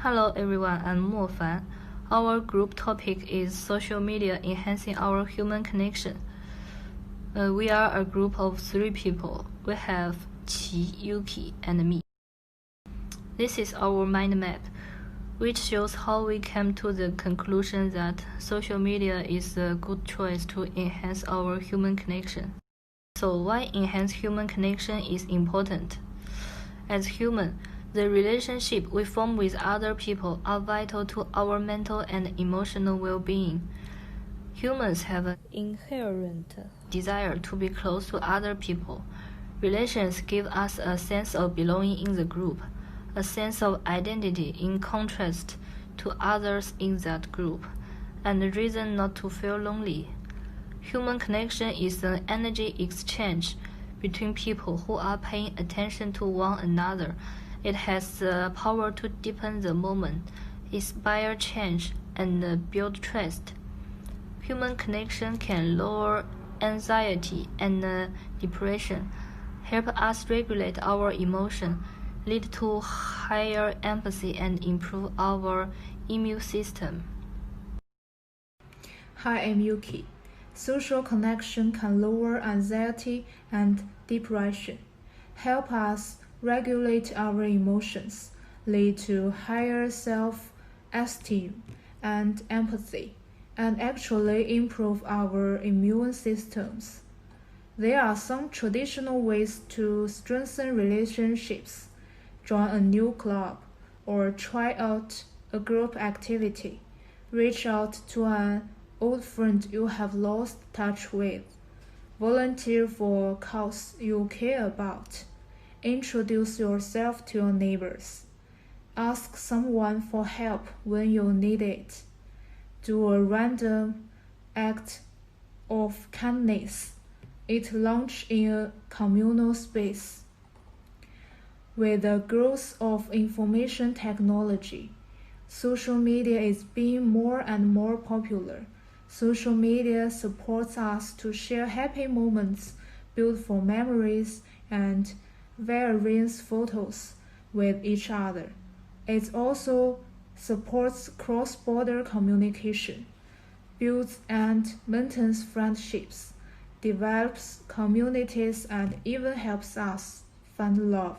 Hello everyone, I'm Mo Fan. Our group topic is social media enhancing our human connection. We are a group of 3 people. We have Qi, Yuki, and me. This is our mind map, which shows how we came to the conclusion that social media is a good choice to enhance our human connection. So why enhance human connection is important? As human, the relationship we form with other people are vital to our mental and emotional well-being. Humans have an inherent desire to be close to other people. Relations give us a sense of belonging in the group, a sense of identity in contrast to others in that group, and a reason not to feel lonely. Human connection is an energy exchange between people who are paying attention to one another. It has the power to deepen the moment, inspire change, and build trust. Human connection can lower anxiety and depression, help us regulate our emotion, lead to higher empathy, and improve our immune system. Hi, I'm Yuki. Social connection can lower anxiety and depression, help us regulate our emotions, lead to higher self-esteem and empathy, and actually improve our immune systems. There are some traditional ways to strengthen relationships. Join a new club or try out a group activity. Reach out to an old friend you have lost touch with. Volunteer for a cause you care about. Introduce yourself to your neighbors. Ask someone for help when you need it. Do a random act of kindness. Eat lunch in a communal space. With the growth of information technology, social media is being more and more popular. Social media supports us to share happy moments, beautiful memories, and various photos with each other. It also supports cross-border communication, builds and maintains friendships, develops communities, and even helps us find love.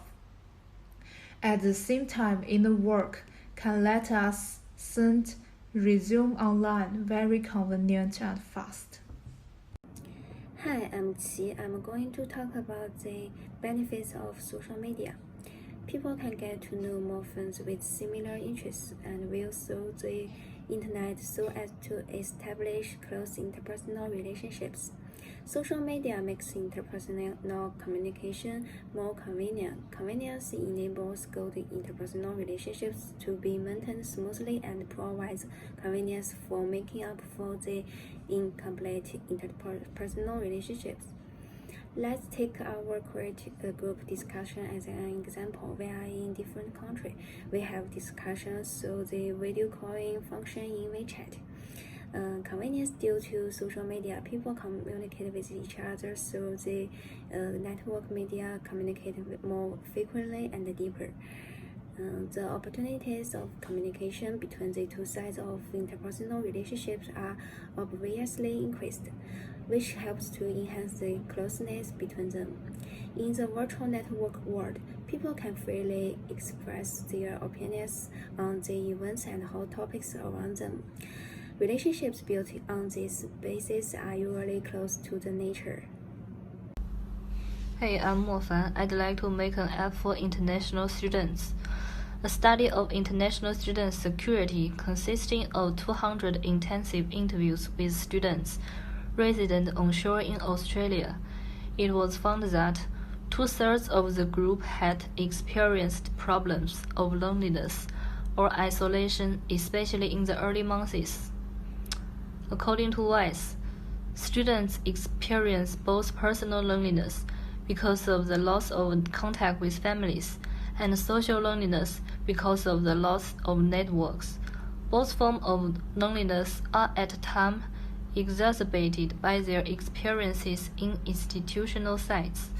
At the same time, inner work can let us send resume online very convenient and fast. Hi, I'm Qi. I'm going to talk about the benefits of social media. People can get to know more friends with similar interests and will through the internet so as to establish close interpersonal relationships. Social media makes interpersonal communication more convenient. Convenience enables good interpersonal relationships to be maintained smoothly and provides convenience for making up for the incomplete interpersonal relationships. Let's take our group discussion as an example. We are in different countries. We have discussions through the video calling function in WeChat. Convenience due to social media, people communicate with each other through the network media, communicate more frequently and deeper. The opportunities of communication between the two sides of interpersonal relationships are obviously increased, which helps to enhance the closeness between them. In the virtual network world, people can freely express their opinions on the events and hot topics around them. Relationships built on this basis are usually close to the nature. Hey, I'm Mo Fan. I'd like to make an app for international students. A study of international student security consisting of 200 intensive interviews with students resident onshore in Australia. It was found that 2/3 of the group had experienced problems of loneliness or isolation, especially in the early months. According to WISE, students experience both personal loneliness because of the loss of contact with families and social loneliness because of the loss of networks. Both forms of loneliness are at times exacerbated by their experiences in institutional sites.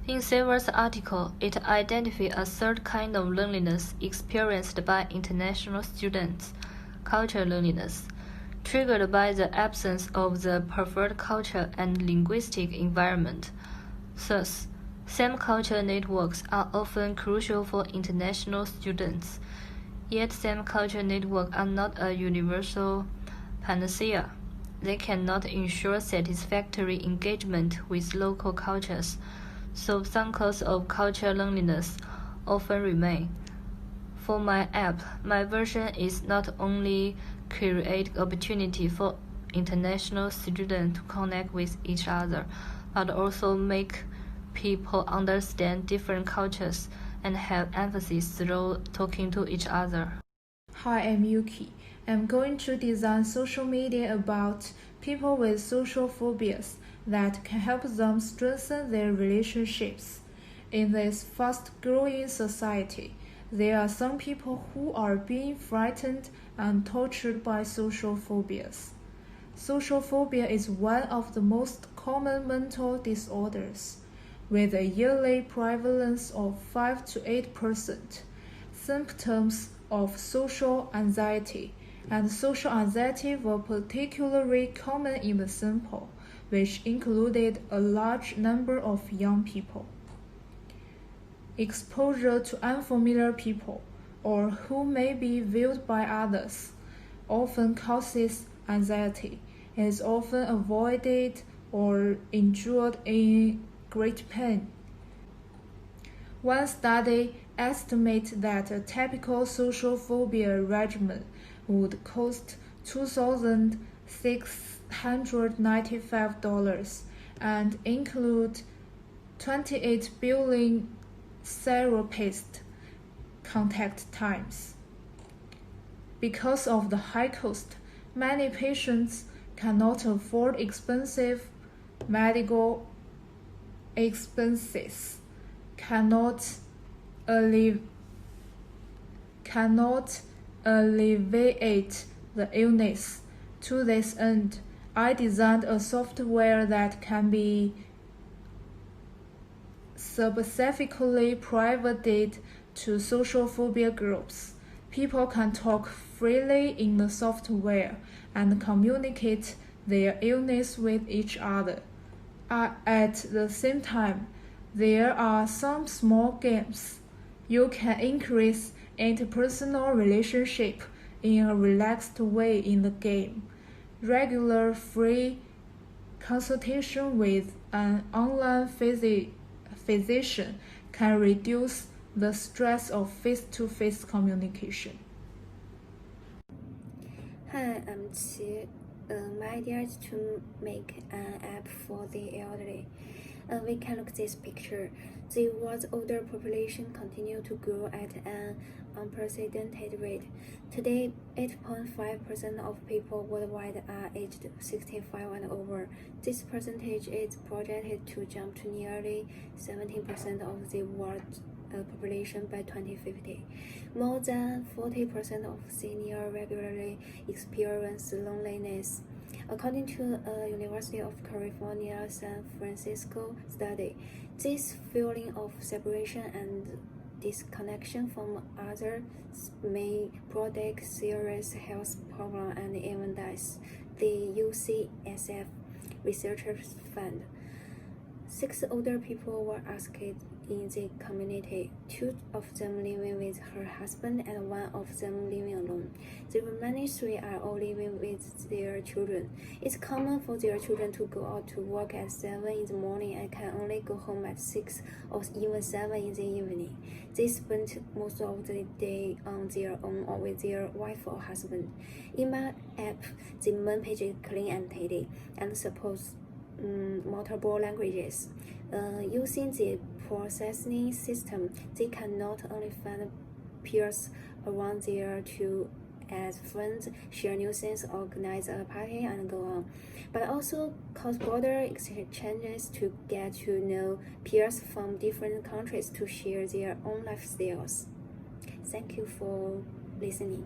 In Silver's article, it identified a third kind of loneliness experienced by international students, culture loneliness, triggered by the absence of the preferred culture and linguistic environment. Thus, same culture networks are often crucial for international students, yet same culture networks are not a universal panacea. They cannot ensure satisfactory engagement with local cultures, so some causes of culture loneliness often remain. For my app, my version is not only create opportunity for international students to connect with each other, but also make people understand different cultures and have empathy through talking to each other. Hi, I'm Yuki. I'm going to design social media about people with social phobias that can help them strengthen their relationships. In this fast-growing society, there are some people who are being frightened and tortured by social phobias. Social phobia is one of the most common mental disorders, with a yearly prevalence of 5 to 8%. Symptoms of social anxiety and social anxiety were particularly common in the sample, which included a large number of young people. Exposure to unfamiliar people, or who may be viewed by others, often causes anxiety and is often avoided or endured in great pain. One study estimates that a typical social phobia regimen would cost $2,695 and include 28 billion therapist contact times. Because of the high cost, many patients cannot afford expensive medical expenses, cannot alleviate the illness. To this end, I designed a software that can be specifically provided to social phobia groups. People can talk freely in the software and communicate their illness with each other. At the same time, there are some small games. You can increase interpersonal relationship in a relaxed way in the game. Regular free consultation with an online physician can reduce the stress of face-to-face communication. Hi, I'm Qi. My idea is to make an app for the elderly. We can look at this picture. The world's older population continue to grow at an unprecedented rate. Today, 8.5% of people worldwide are aged 65 and over. This percentage is projected to jump to nearly 17% of the world's population by 2050. More than 40% of seniors regularly experience loneliness. According to a University of California, San Francisco study, this feeling of separation and disconnection from others may predict serious health problems and even death. The UCSF researchers found 6 older people were asked in the community, 2 of them living with her husband and 1 of them living alone. The remaining 3 are all living with their children. It's common for their children to go out to work at 7 in the morning and can only go home at 6 or even 7 in the evening. They spend most of the day on their own or with their wife or husband. In my app, the main page is clean and tidy and supports multiple languages. Using the processing system, they can not only find peers around there to add friends, share new things, organize a party, and go on, but also cross-border exchanges to get to know peers from different countries to share their own lifestyles. Thank you for listening.